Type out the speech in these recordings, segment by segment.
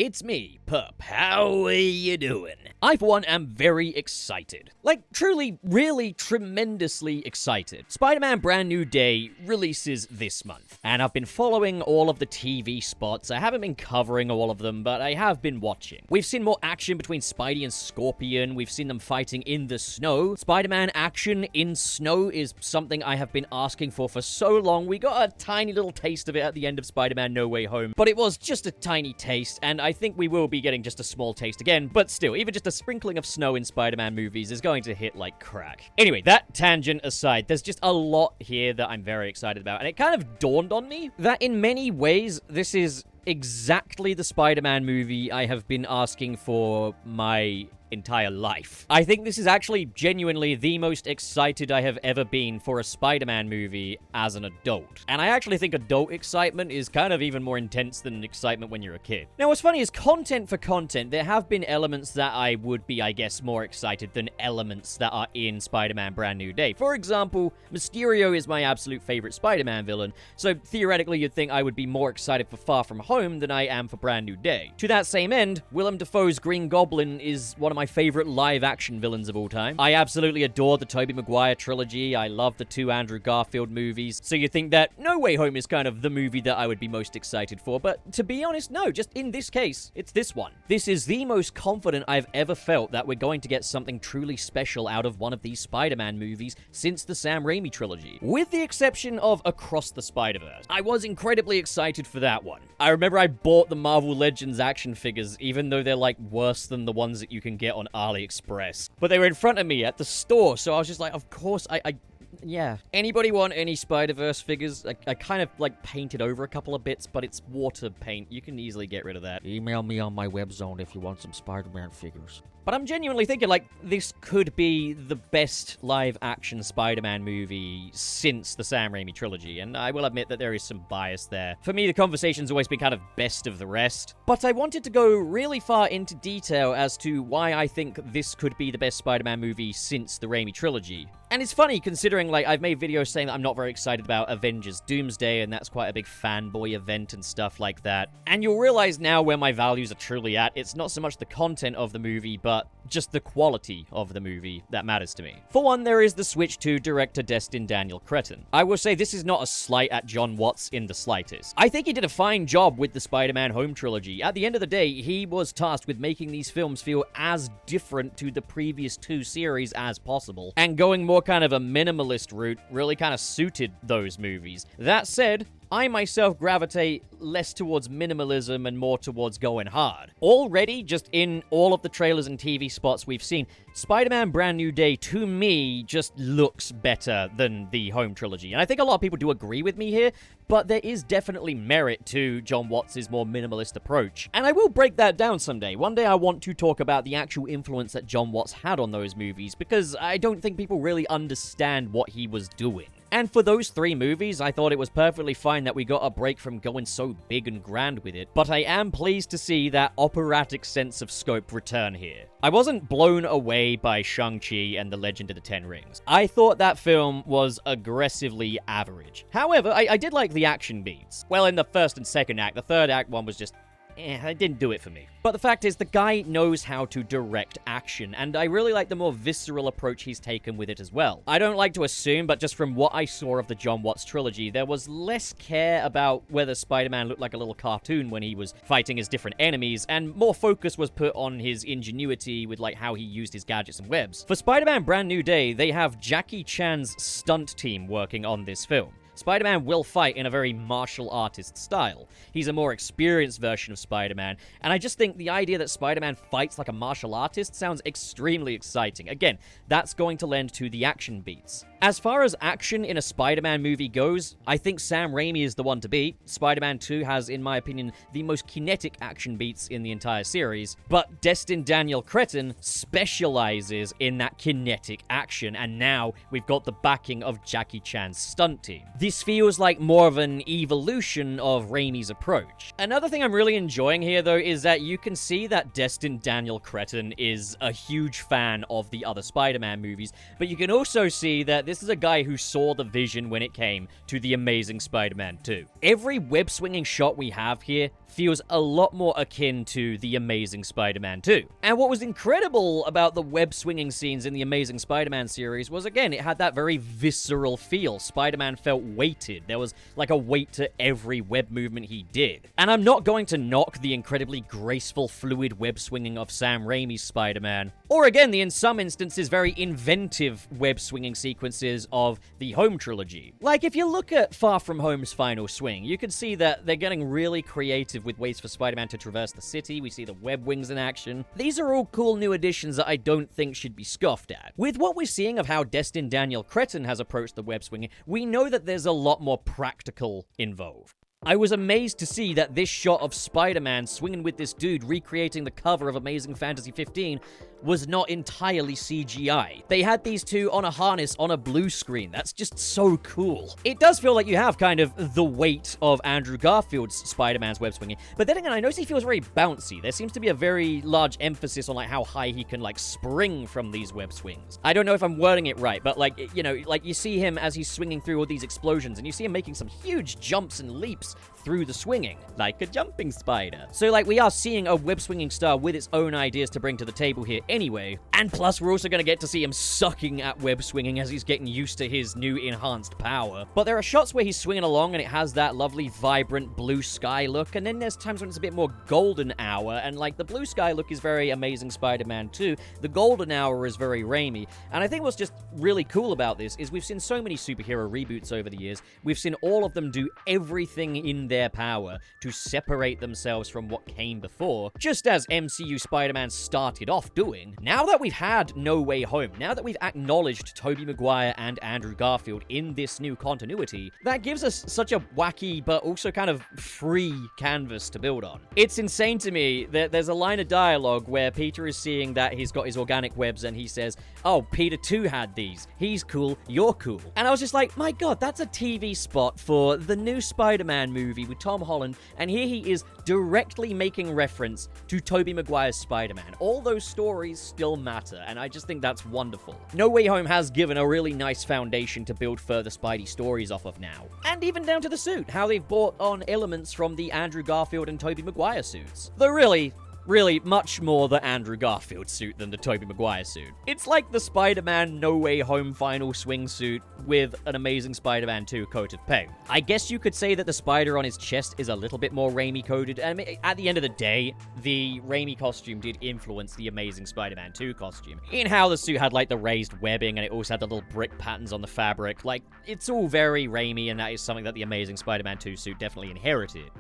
It's me, Pup. How are you doing? I, for one, am very excited. Like, truly, really tremendously excited. Spider-Man Brand New Day releases this month, and I've been following all of the TV spots. I haven't been covering all of them, but I have been watching. We've seen more action between Spidey and Scorpion. We've seen them fighting in the snow. Spider-Man action in snow is something I have been asking for so long. We got a tiny little taste of it at the end of Spider-Man No Way Home, but it was just a tiny taste, and I think we will be getting just a small taste again, but still, even just a sprinkling of snow in Spider-Man movies is going to hit like crack. Anyway, that tangent aside, there's just a lot here that I'm very excited about, and it kind of dawned on me that in many ways, this is exactly the Spider-Man movie I have been asking for my entire life. I think this is actually genuinely the most excited I have ever been for a Spider-Man movie as an adult. And I actually think adult excitement is kind of even more intense than excitement when you're a kid. Now, what's funny is content for content, there have been elements that I would be, I guess, more excited than elements that are in Spider-Man Brand New Day. For example, Mysterio is my absolute favorite Spider-Man villain, so theoretically you'd think I would be more excited for Far From Home than I am for Brand New Day. To that same end, Willem Dafoe's Green Goblin is one of my favorite live-action villains of all time. I absolutely adore the Tobey Maguire trilogy. I love the 2 Andrew Garfield movies. So you think that No Way Home is kind of the movie that I would be most excited for, but to be honest, no. Just in this case, it's this one. This is the most confident I've ever felt that we're going to get something truly special out of one of these Spider-Man movies since the Sam Raimi trilogy. With the exception of Across the Spider-Verse. I was incredibly excited for that one. I remember I bought the Marvel Legends action figures, even though they're like worse than the ones that you can get on AliExpress. But they were in front of me at the store, so I was just like, of course, yeah. Anybody want any Spider-Verse figures? I kind of, like, painted over a couple of bits, but it's water paint. You can easily get rid of that. Email me on my web zone if you want some Spider-Man figures. But I'm genuinely thinking, like, this could be the best live-action Spider-Man movie since the Sam Raimi trilogy, and I will admit that there is some bias there. For me, the conversation's always been kind of best of the rest, but I wanted to go really far into detail as to why I think this could be the best Spider-Man movie since the Raimi trilogy. And it's funny, considering, like, I've made videos saying that I'm not very excited about Avengers Doomsday, and that's quite a big fanboy event and stuff like that. And you'll realize now where my values are truly at. It's not so much the content of the movie, but just the quality of the movie that matters to me. For one, there is the switch to director Destin Daniel Cretton. I will say this is not a slight at John Watts in the slightest. I think he did a fine job with the Spider-Man Home trilogy. At the end of the day, he was tasked with making these films feel as different to the previous 2 series as possible, and going more kind of a minimalist route really kind of suited those movies. That said, I myself gravitate less towards minimalism and more towards going hard. Already, just in all of the trailers and TV spots we've seen, Spider-Man Brand New Day, to me, just looks better than the Home trilogy. And I think a lot of people do agree with me here, but there is definitely merit to John Watts' more minimalist approach. And I will break that down someday. One day I want to talk about the actual influence that John Watts had on those movies, because I don't think people really understand what he was doing. And for those 3 movies, I thought it was perfectly fine that we got a break from going so big and grand with it, but I am pleased to see that operatic sense of scope return here. I wasn't blown away by Shang-Chi and the Legend of the Ten Rings. I thought that film was aggressively average. However, I did like the action beats. Well, in the first and second act, the third act one was just it didn't do it for me. But the fact is, the guy knows how to direct action, and I really like the more visceral approach he's taken with it as well. I don't like to assume, but just from what I saw of the John Watts trilogy, there was less care about whether Spider-Man looked like a little cartoon when he was fighting his different enemies, and more focus was put on his ingenuity with, like, how he used his gadgets and webs. For Spider-Man Brand New Day, they have Jackie Chan's stunt team working on this film. Spider-Man will fight in a very martial artist style. He's a more experienced version of Spider-Man, and I just think the idea that Spider-Man fights like a martial artist sounds extremely exciting. Again, that's going to lend to the action beats. As far as action in a Spider-Man movie goes, I think Sam Raimi is the one to beat. Spider-Man 2 has, in my opinion, the most kinetic action beats in the entire series, but Destin Daniel Cretton specializes in that kinetic action, and now we've got the backing of Jackie Chan's stunt team. This feels like more of an evolution of Raimi's approach. Another thing I'm really enjoying here, though, is that you can see that Destin Daniel Cretton is a huge fan of the other Spider-Man movies, but you can also see that this is a guy who saw the vision when it came to The Amazing Spider-Man 2. Every web-swinging shot we have here feels a lot more akin to The Amazing Spider-Man 2. And what was incredible about the web-swinging scenes in The Amazing Spider-Man series was, again, it had that very visceral feel. Spider-Man felt weighted. There was like a weight to every web movement he did. And I'm not going to knock the incredibly graceful, fluid web-swinging of Sam Raimi's Spider-Man, or again, the in some instances very inventive web-swinging sequences of the Home trilogy. Like, if you look at Far From Home's final swing, you can see that they're getting really creative with ways for Spider-Man to traverse the city. We see the web wings in action. These are all cool new additions that I don't think should be scoffed at. With what we're seeing of how Destin Daniel Cretton has approached the web swinging, we know that there's a lot more practical involved. I was amazed to see that this shot of Spider-Man swinging with this dude recreating the cover of Amazing Fantasy 15 was not entirely CGI. They had these two on a harness on a blue screen. That's just so cool. It does feel like you have kind of the weight of Andrew Garfield's Spider-Man's web swinging, but then again, I notice he feels very bouncy. There seems to be a very large emphasis on like how high he can like spring from these web swings. I don't know if I'm wording it right, but like, you know, like you see him as he's swinging through all these explosions, and you see him making some huge jumps and leaps through the swinging, like a jumping spider. So like, we are seeing a web-swinging star with its own ideas to bring to the table here anyway, and plus we're also going to get to see him sucking at web-swinging as he's getting used to his new enhanced power. But there are shots where he's swinging along and it has that lovely vibrant blue sky look, and then there's times when it's a bit more golden hour, and like the blue sky look is very Amazing Spider-Man 2, the golden hour is very Raimi. And I think what's just really cool about this is we've seen so many superhero reboots over the years, we've seen all of them do everything in their power to separate themselves from what came before, just as MCU Spider-Man started off doing. Now that we've had No Way Home, now that we've acknowledged Tobey Maguire and Andrew Garfield in this new continuity, that gives us such a wacky but also kind of free canvas to build on. It's insane to me that there's a line of dialogue where Peter is seeing that he's got his organic webs and he says, "Oh, Peter too had these. He's cool, you're cool." And I was just like, my god, that's a TV spot for the new Spider-Man movie with Tom Holland, and here he is directly making reference to Tobey Maguire's Spider-Man. All those stories still matter, and I just think that's wonderful. No Way Home has given a really nice foundation to build further Spidey stories off of now. And even down to the suit, how they've brought on elements from the Andrew Garfield and Tobey Maguire suits. Though really much more the Andrew Garfield suit than the Tobey Maguire suit. It's like the Spider-Man No Way Home final swing suit with an Amazing Spider-Man 2 coat of paint. I guess you could say that the spider on his chest is a little bit more Raimi coded. I mean, at the end of the day, the Raimi costume did influence the Amazing Spider-Man 2 costume, in how the suit had like the raised webbing and it also had the little brick patterns on the fabric. Like, it's all very Raimi, and that is something that the Amazing Spider-Man 2 suit definitely inherited.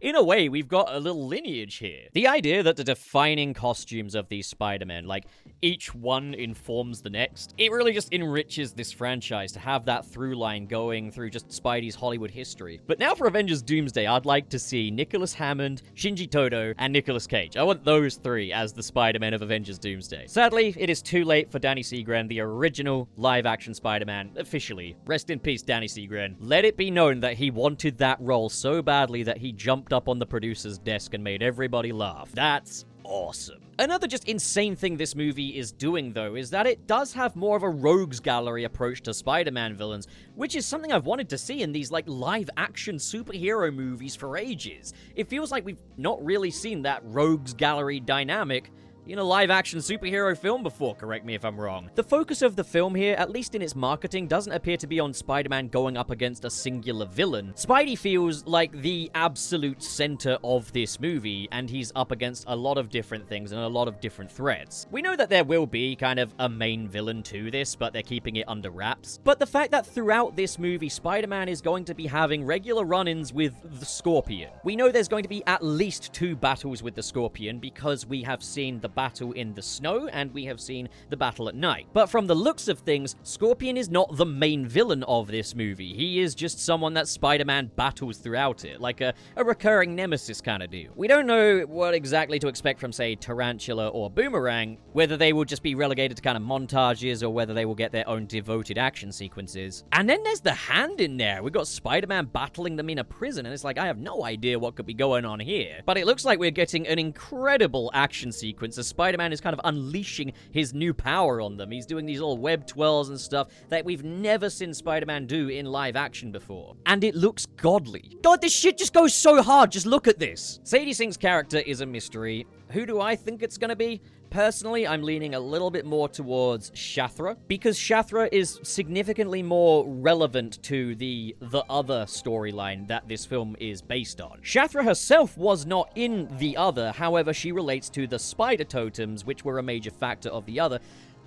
In a way, we've got a little lineage here. The idea that the defining costumes of these Spider-Men, like, each one informs the next, it really just enriches this franchise to have that through line going through just Spidey's Hollywood history. But now for Avengers Doomsday, I'd like to see Nicholas Hammond, Shinji Todo, and Nicolas Cage. I want those three as the Spider-Men of Avengers Doomsday. Sadly, it is too late for Danny Seagren, the original live-action Spider-Man, officially. Rest in peace, Danny Seagren. Let it be known that he wanted that role so badly that he jumped up on the producer's desk and made everybody laugh. That's awesome. Another just insane thing this movie is doing, though, is that it does have more of a rogues gallery approach to Spider-Man villains, which is something I've wanted to see in these, like, live-action superhero movies for ages. It feels like we've not really seen that rogues gallery dynamic in a live-action superhero film before, correct me if I'm wrong. The focus of the film here, at least in its marketing, doesn't appear to be on Spider-Man going up against a singular villain. Spidey feels like the absolute center of this movie, and he's up against a lot of different things and a lot of different threats. We know that there will be kind of a main villain to this, but they're keeping it under wraps. But the fact that throughout this movie, Spider-Man is going to be having regular run-ins with the Scorpion. We know there's going to be at least 2 battles with the Scorpion because we have seen the battle in the snow, and we have seen the battle at night. But from the looks of things, Scorpion is not the main villain of this movie. He is just someone that Spider-Man battles throughout it, like a recurring nemesis kind of deal. We don't know what exactly to expect from, say, Tarantula or Boomerang, whether they will just be relegated to kind of montages or whether they will get their own devoted action sequences. And then there's the Hand in there. We got Spider-Man battling them in a prison, and it's like, I have no idea what could be going on here. But it looks like we're getting an incredible action sequence as Spider-Man is kind of unleashing his new power on them. He's doing these little web twirls and stuff that we've never seen Spider-Man do in live action before. And it looks godly. God, this shit just goes so hard. Just look at this. Sadie Sink's character is a mystery. Who do I think it's gonna be? Personally, I'm leaning a little bit more towards Shathra, because Shathra is significantly more relevant to the other storyline that this film is based on. Shathra herself was not in the other, however, she relates to the spider totems, which were a major factor of the other.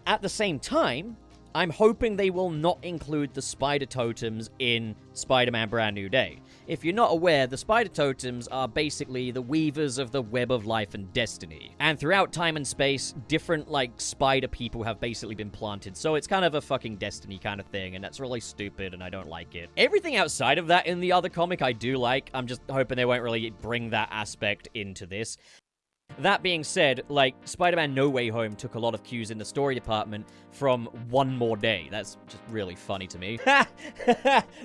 At the same time, I'm hoping they will not include the spider totems in Spider-Man Brand New Day. If you're not aware, the spider totems are basically the weavers of the web of life and destiny. And throughout time and space, different, spider people have basically been planted. So it's kind of a fucking destiny kind of thing, and that's really stupid, and I don't like it. Everything outside of that in the other comic I do like. I'm just hoping they won't really bring that aspect into this. That being said, Spider-Man No Way Home took a lot of cues in the story department from One More Day. That's just really funny to me.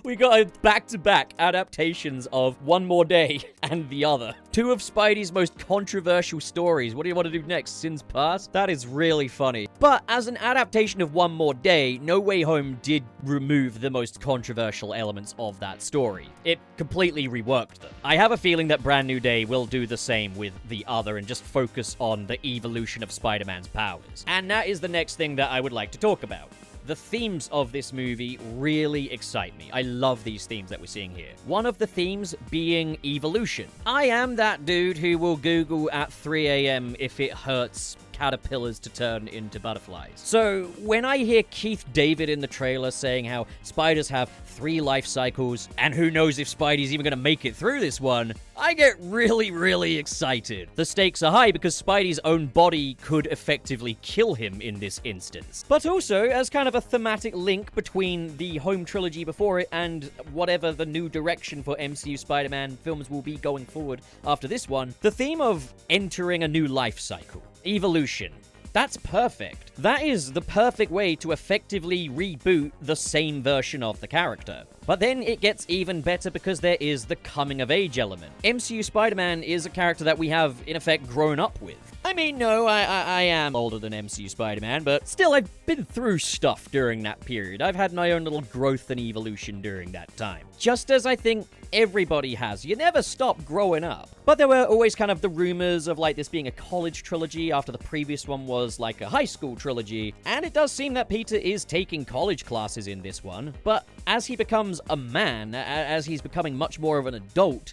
We got a back-to-back adaptations of One More Day and The Other. Two of Spidey's most controversial stories. What do you want to do next? Sins Past? That is really funny. But as an adaptation of One More Day, No Way Home did remove the most controversial elements of that story. It completely reworked them. I have a feeling that Brand New Day will do the same with The Other and just focus on the evolution of Spider-Man's powers. And that is the next thing that I would like to talk about. The themes of this movie really excite me. I love these themes that we're seeing here. One of the themes being evolution. I am that dude who will Google at 3 a.m. if it hurts caterpillars to turn into butterflies. So when I hear Keith David in the trailer saying how spiders have 3 life cycles, and who knows if Spidey's even gonna make it through this one, I get really, really excited. The stakes are high because Spidey's own body could effectively kill him in this instance. But also, as kind of a thematic link between the home trilogy before it and whatever the new direction for MCU Spider-Man films will be going forward after this one, the theme of entering a new life cycle. Evolution. That's perfect. That is the perfect way to effectively reboot the same version of the character. But then it gets even better because there is the coming-of-age element. MCU Spider-Man is a character that we have, in effect, grown up with. I mean, no, I am older than MCU Spider-Man, but still, I've been through stuff during that period. I've had my own little growth and evolution during that time. Just as I think everybody has. You never stop growing up. But there were always kind of the rumors of, this being a college trilogy after the previous one was, a high school trilogy. And it does seem that Peter is taking college classes in this one. But as he becomes a man, as he's becoming much more of an adult,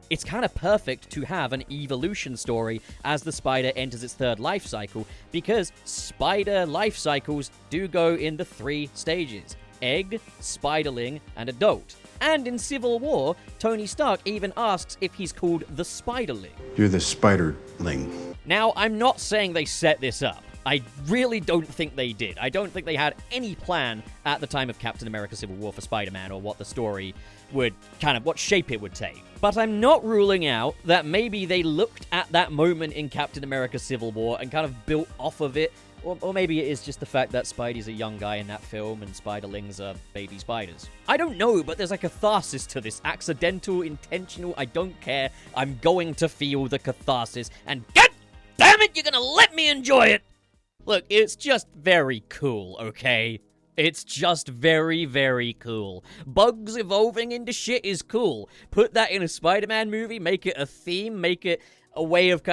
it's kind of perfect to have an evolution story as the spider enters its 3rd life cycle, because spider life cycles do go in the 3 stages: egg, spiderling, and adult. And in Civil War, Tony Stark even asks if he's called the Spiderling. You're the Spiderling. Now, I'm not saying they set this up. I really don't think they did. I don't think they had any plan at the time of Captain America Civil War for Spider-Man, or what the story would what shape it would take. But I'm not ruling out that maybe they looked at that moment in Captain America Civil War and kind of built off of it. Or maybe it is just the fact that Spidey's a young guy in that film and spiderlings are baby spiders. I don't know, but there's a catharsis to this. Accidental, intentional, I don't care. I'm going to feel the catharsis, and god damn it, you're gonna let me enjoy it! Look, it's just very cool, okay? It's just very, very cool. Bugs evolving into shit is cool. Put that in a Spider-Man movie, make it a theme, make it a way of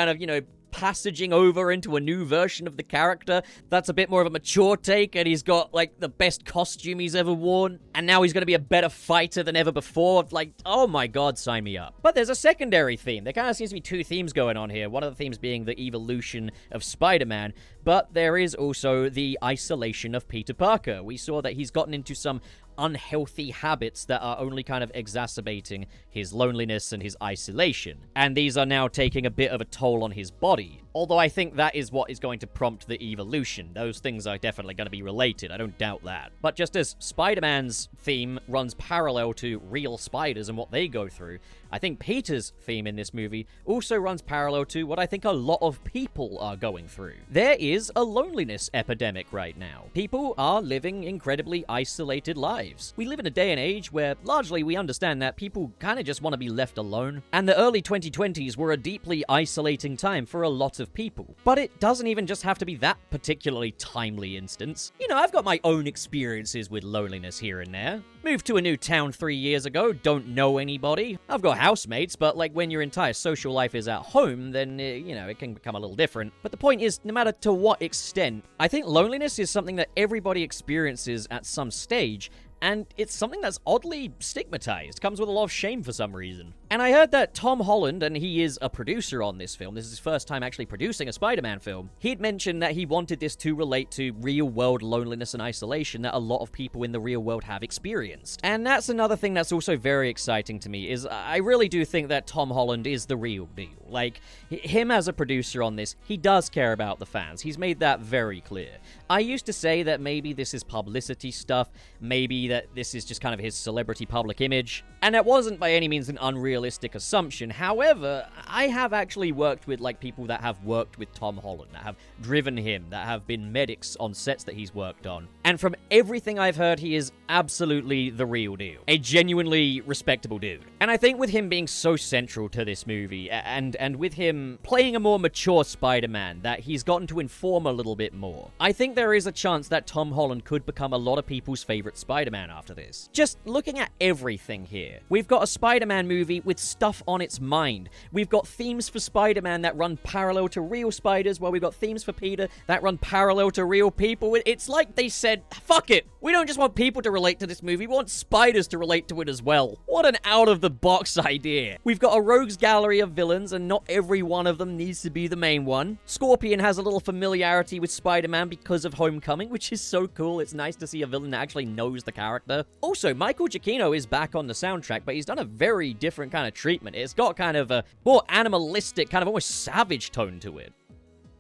passaging over into a new version of the character that's a bit more of a mature take, and he's got the best costume he's ever worn, and now he's gonna be a better fighter than ever before. Oh my god, sign me up. But there's a secondary theme. There kind of seems to be 2 themes going on here. One of the themes being the evolution of Spider-Man, but there is also the isolation of Peter Parker. We saw that he's gotten into some unhealthy habits that are only kind of exacerbating his loneliness and his isolation. And these are now taking a bit of a toll on his body. Although I think that is what is going to prompt the evolution. Those things are definitely going to be related, I don't doubt that. But just as Spider-Man's theme runs parallel to real spiders and what they go through, I think Peter's theme in this movie also runs parallel to what I think a lot of people are going through. There is a loneliness epidemic right now. People are living incredibly isolated lives. We live in a day and age where largely we understand that people kind of just want to be left alone. And the early 2020s were a deeply isolating time for a lot of people. But it doesn't even just have to be that particularly timely instance. You know, I've got my own experiences with loneliness here and there. Moved to a new town 3 years ago, don't know anybody. I've got housemates, but like when your entire social life is at home, then, you know, it can become a little different. But the point is, no matter to what extent, I think loneliness is something that everybody experiences at some stage, and it's something that's oddly stigmatized, comes with a lot of shame for some reason. And I heard that Tom Holland, and he is a producer on this film, this is his first time actually producing a Spider-Man film, he'd mentioned that he wanted this to relate to real-world loneliness and isolation that a lot of people in the real world have experienced. And that's another thing that's also very exciting to me, is I really do think that Tom Holland is the real deal. Like, him as a producer on this, he does care about the fans. He's made that very clear. I used to say that maybe this is publicity stuff, maybe that this is just kind of his celebrity public image, and that wasn't by any means an unrealistic assumption. However, I have actually worked with like people that have worked with Tom Holland, that have driven him, that have been medics on sets that he's worked on, and from everything I've heard, he is absolutely the real deal. A genuinely respectable dude. And I think with him being so central to this movie, and with him playing a more mature Spider-Man, that he's gotten to inform a little bit more, I think there is a chance that Tom Holland could become a lot of people's favorite Spider-Man after this. Just looking at everything here, we've got a Spider-Man movie with stuff on its mind. We've got themes for Spider-Man that run parallel to real spiders, while we've got themes for Peter that run parallel to real people. It's like they said, fuck it, we don't just want people to relate to this movie, we want spiders to relate to it as well. What an out-of-the-box idea. We've got a rogues gallery of villains, and not every one of them needs to be the main one. Scorpion has a little familiarity with Spider-Man because of Homecoming, which is so cool. It's nice to see a villain that actually knows the character. Also, Michael Giacchino is back on the soundtrack, but he's done a very different kind of treatment. It's got kind of a more animalistic, kind of almost savage tone to it.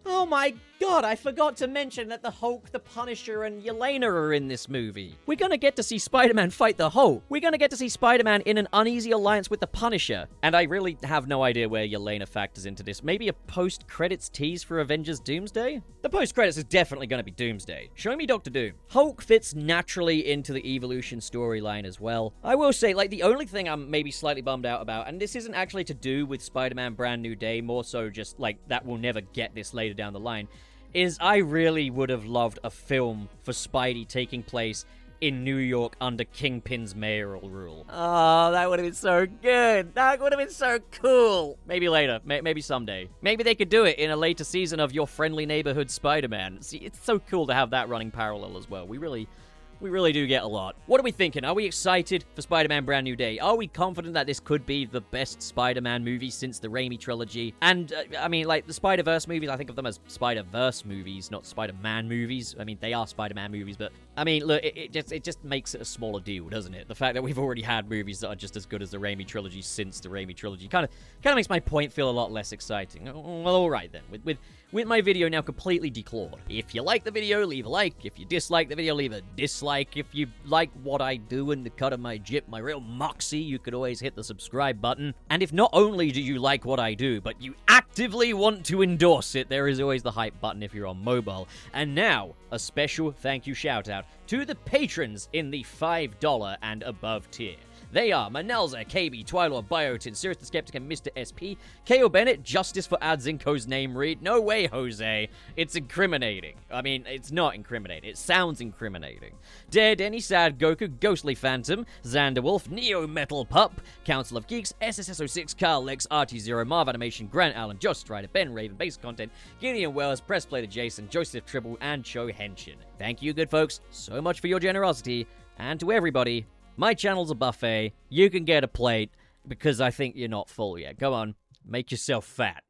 Oh my god, I forgot to mention that the Hulk, the Punisher, and Yelena are in this movie. We're gonna get to see Spider-Man fight the Hulk. We're gonna get to see Spider-Man in an uneasy alliance with the Punisher. And I really have no idea where Yelena factors into this. Maybe a post-credits tease for Avengers Doomsday? The post-credits is definitely gonna be Doomsday. Show me Dr. Doom. Hulk fits naturally into the evolution storyline as well. I will say, like, the only thing I'm maybe slightly bummed out about, and this isn't actually to do with Spider-Man Brand New Day, more so just, like, that we'll never get this later down the line, is I really would have loved a film for Spidey taking place in New York under Kingpin's mayoral rule. Oh, that would have been so good. That would have been so cool. Maybe later. Maybe someday. Maybe they could do it in a later season of Your Friendly Neighborhood Spider-Man. See, it's so cool to have that running parallel as well. We really do get a lot. What are we thinking? Are we excited for Spider-Man Brand New Day? Are we confident that this could be the best Spider-Man movie since the Raimi trilogy? And, I mean, like, the Spider-Verse movies, I think of them as Spider-Verse movies, not Spider-Man movies. I mean, they are Spider-Man movies, but, I mean, look, it just makes it a smaller deal, doesn't it? The fact that we've already had movies that are just as good as the Raimi trilogy since the Raimi trilogy kind of makes my point feel a lot less exciting. Well, alright then. With my video now completely declawed. If you like the video, leave a like. If you dislike the video, leave a dislike. If you like what I do and the cut of my jib, my real moxie, you could always hit the subscribe button. And if not only do you like what I do, but you actively want to endorse it, there is always the hype button if you're on mobile. And now, a special thank you shout out to the patrons in the $5 and above tier. They are Manelza, KB, Twilor, Biotin, Sirius the Skeptic, and Mr. SP, K.O. Bennett, Justice for Adzinko's name read. No way, Jose. It's incriminating. I mean, it's not incriminating. It sounds incriminating. Dare Denny, Sad Goku, Ghostly Phantom, Xander Wolf, Neo Metal Pup, Council of Geeks, SSS06, Carl Lex, RT0, Marv Animation, Grant Allen, Josh Strider, Ben Raven, Basic Content, Gideon Wells, Press Play to Jason, Joseph Tribble, and Cho Henshin. Thank you, good folks, so much for your generosity, and to everybody, my channel's a buffet. You can get a plate because I think you're not full yet. Go on, make yourself fat.